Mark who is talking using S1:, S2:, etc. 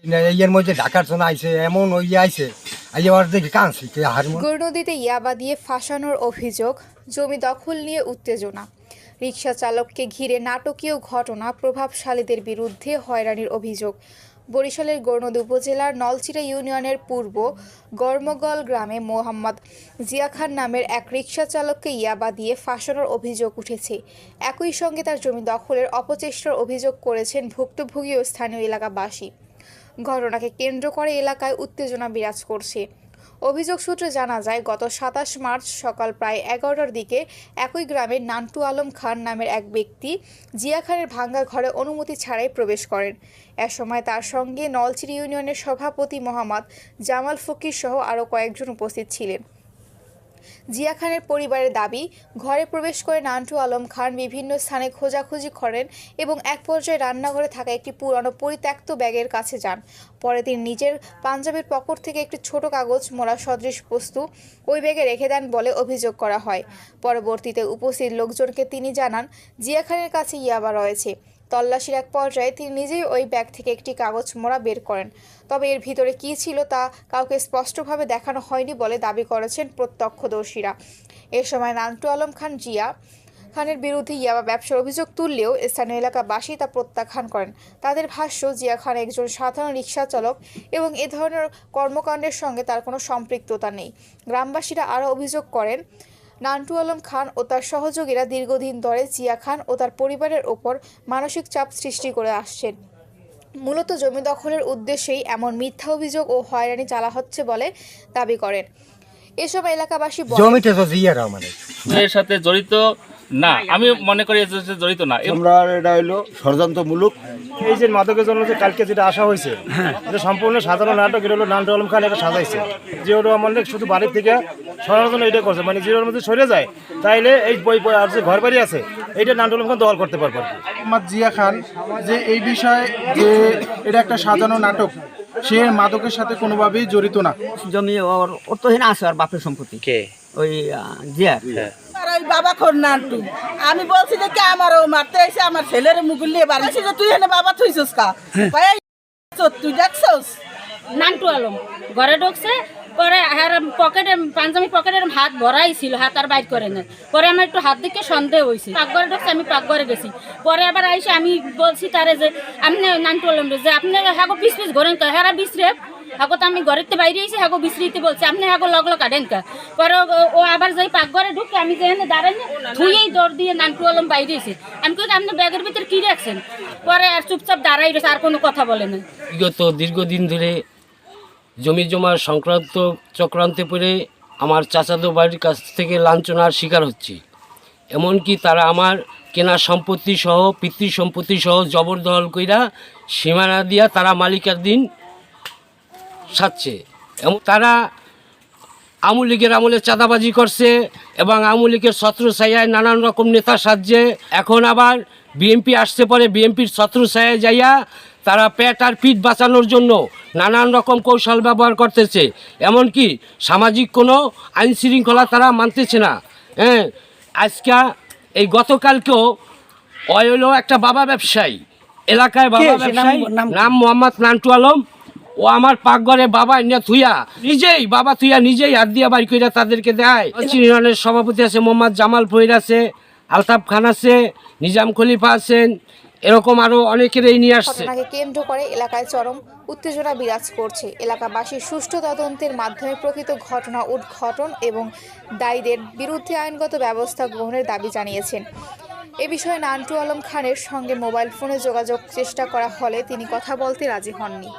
S1: এর মধ্যে ঢাকার জন্য আইছে এমন ওই আইছে আইয়ার দেখে কাঁদছি
S2: গৌরনদীতে ইয়াবা দিয়ে ফাঁসানোর অভিযোগ, জমি দখল নিয়ে উত্তেজনা, রিকশা চালককে ঘিরে নাটকীয় ঘটনা, প্রভাবশালীদের বিরুদ্ধে হয়রানির অভিযোগ। বরিশালের গৌরনদী উপজেলার নলচিরা ইউনিয়নের পূর্ব গরমগল গ্রামে মোহাম্মদ জিয়া খান নামের এক রিকশা চালককে ইয়াবা দিয়ে ফাঁসানোর অভিযোগ উঠেছে। একই সঙ্গে তার জমি দখলের অপচেষ্টার অভিযোগ করেছেন ভুক্তভোগী ও স্থানীয় এলাকাবাসী। ঘটনাকে কেন্দ্র করে এলাকায় উত্তেজনা বিরাজ করছে। অভিযোগ সূত্রে জানা যায়, গত 27 মার্চ সকাল প্রায় 11টার দিকে একই গ্রামের নান্টু আলম খান নামের এক ব্যক্তি জিয়া খানের ভাঙ্গা ঘরে অনুমতি ছাড়াই প্রবেশ করেন। এ সময় তার সঙ্গে নলচিরি ইউনিয়নের সভাপতি মোহাম্মদ জামাল ফকির সহ আরও কয়েকজন উপস্থিত ছিলেন। জিয়া খানের পরিবারের দাবি, ঘরে প্রবেশ করে নান্টু আলম খান বিভিন্ন স্থানে খোঁজাখুঁজি করেন এবং এক পর্যায়ে রান্নাঘরে থাকা একটি পুরানো পরিত্যক্ত ব্যাগের কাছে যান। পরে তিনি নিজের পাঞ্জাবির পকেট থেকে একটি ছোট কাগজ মোড়া সদৃশ বস্তু ওই ব্যাগে রেখে দেন বলে অভিযোগ করা হয়। পরবর্তীতে উপস্থিত লোকজনকে তিনি জানান, জিয়া খানের কাছে ইয়াবা রয়েছে। তল্লাশির এক পর্যায়ে তিনি নিজেই ওই ব্যাগ থেকে একটি কাগজ মোড়া বের করেন। তবে এর ভিতরে কী ছিল তা কাউকে স্পষ্টভাবে দেখানো হয়নি বলে দাবি করেছেন প্রত্যক্ষদর্শীরা। এ সময় নান্টু আলম খান জিয়া খানের বিরুদ্ধে ইয়াবা ব্যবসার অভিযোগ তুললেও স্থানীয় এলাকাবাসী তা প্রত্যাখ্যান করেন। তাদের ভাষ্য, জিয়া খান একজন সাধারণ রিকশা চালক এবং এ ধরনের কর্মকাণ্ডের সঙ্গে তার কোনো সম্পৃক্ততা নেই। গ্রামবাসীরা আরও অভিযোগ করেন, নান্টু আলম খান ও তার সহযোগীরা দীর্ঘদিন ধরে জিয়া খান ও তার পরিবারের ওপর মানসিক চাপ সৃষ্টি করে আসছেন। মূলত জমি দখলের উদ্দেশ্যেই এমন মিথ্যা অভিযোগ ও হয়রানি চালা হচ্ছে বলে দাবি করেন। এসব এলাকাবাসী
S1: জমিতে তো জিয়া রহমানের
S3: এর সাথে জড়িত না, আমি মনে করি এর সাথে জড়িত না।
S4: আমরা এটা হইলো ষড়যন্ত্রমূলক।
S5: এই যে মাদকের জন্য যে কালকে যেটা আসা হয়েছে, এটা সম্পূর্ণ সাধারণ নাটক। এটা হলো নান্টু আলম খান এটা সাজাইছে। জিয়াউর রহমান শুধু বাড়ির থেকে সরানোর জন্য এটা করছে, মানে জিয়াউর মধ্যে সরে যায় তাইলে এই আর যে ঘর বাড়ি আছে এইটা নান্টু আলম খান দখল করতে পারবে।
S6: মোহাম্মদ জিয়া খান যে এই বিষয়ে যে এটা একটা সাজানো নাটক, সে মাদকের সাথে কোনোভাবেই জড়িত না।
S7: জমি ওর তো হেনা আছে আর বাপের সম্পত্তি
S3: কে
S7: ওই জিয়া
S8: ওই বাবা খোর নান্টু, আমি বলছি যে কে আমারও মারতে এসে আমার ছেলের মুগুলিয়ে বাড়িছি যে তুই এনে বাবা থইছস কা তুই দেখছস।
S9: নান্টু আলম ঘরে ঢুকছে, পরে পকেটে পাঞ্জাবি পকেটের হাত ভরাই ছিল, হাত আর বাইর করে না। পরে আমার একটু হাত দিকে সন্দেহ হয়েছে, পাকঘরে ঢুকছে, আমি পাকঘরে গেছি। পরে আবার আইসে আমি বলছি তারে যে আপনি নান্টু আলম যে আপনি হাগো পিস পিস ঘরেন তো হেরা বিশ্রে হাগো, তো আমি ঘরেতে বাইরে এসে হাগো বিশ্রিতে বলছি আপনি হাগো লগলো কাটেন কা। পরে ও আবার যাই পাকঘরে ঢুকে আমি যেখানে দাঁড়াই ধুয়েই দৌড় দিয়ে নান্টু আলম বাইরে এসে আমি কই আপনি ব্যাগের ভিতরে কি রাখছেন। পরে আর চুপচাপ দাঁড়াই রয়েছে, আর কোনো কথা বলে না।
S10: বিগত দীর্ঘদিন ধরে জমি জমার সংক্রান্ত চক্রান্তে পড়ে আমার চাচাতো বাড়ির কাছ থেকে লাঞ্ছনার শিকার হচ্ছে। এমনকি তারা আমার কেনা সম্পত্তি সহ পিতৃ সম্পত্তি সহ জবরদখল কইরা সীমানা দিয়া তারা মালিকাধীন সাজছে। এবং তারা আওয়ামী লীগের আমলে চাঁদাবাজি করছে এবং আওয়ামী লীগের ছত্রছায়ায় নানান রকম নেতা সাজছে। এখন আবার বিএনপি আসছে, পরে বিএনপির ছত্রছায়ায় যাইয়া তারা পেট আর পিঠ বাঁচানোর জন্য নানান রকম কৌশল ব্যবহার করতেছে। এমনকি সামাজিক কোনো আইন শৃঙ্খলা তারা মানতেছে না। আজকে এই গতকালকেও হলো একটা বাবা ব্যবসায়ী, এলাকায় বাবা ব্যবসায়ী, নাম মোহাম্মদ নান্টু আলম। ও আমার পাকঘরে বাবা এনে থুইয়া নিজেই বাবা থুইয়া নিজেই হাত দিয়া বাড়ি কইরা তাদেরকে দেয়। ইউনিয়নের সভাপতি আছে মোহাম্মদ জামাল ফহির আছে, আলতাফ খান আছে, নিজাম খলিফা আছেন, এরকম আরো অনেকেরই নিয়ে আসছে।
S2: ঘটনাকে কেন্দ্র করে এলাকায় চরম উত্তেজনা বিরাজ করছে। এলাকাবাসীর সুষ্ঠু তদন্তের মাধ্যমে প্রকৃত ঘটনা উদ্ঘাটন এবং দায়ীদের বিরুদ্ধে আইনগত ব্যবস্থা গ্রহণের দাবি জানিয়েছেন। এ বিষয়ে নান্টু আলম খানের সঙ্গে মোবাইল ফোনে যোগাযোগ চেষ্টা করা হলে তিনি কথা বলতে রাজি হননি।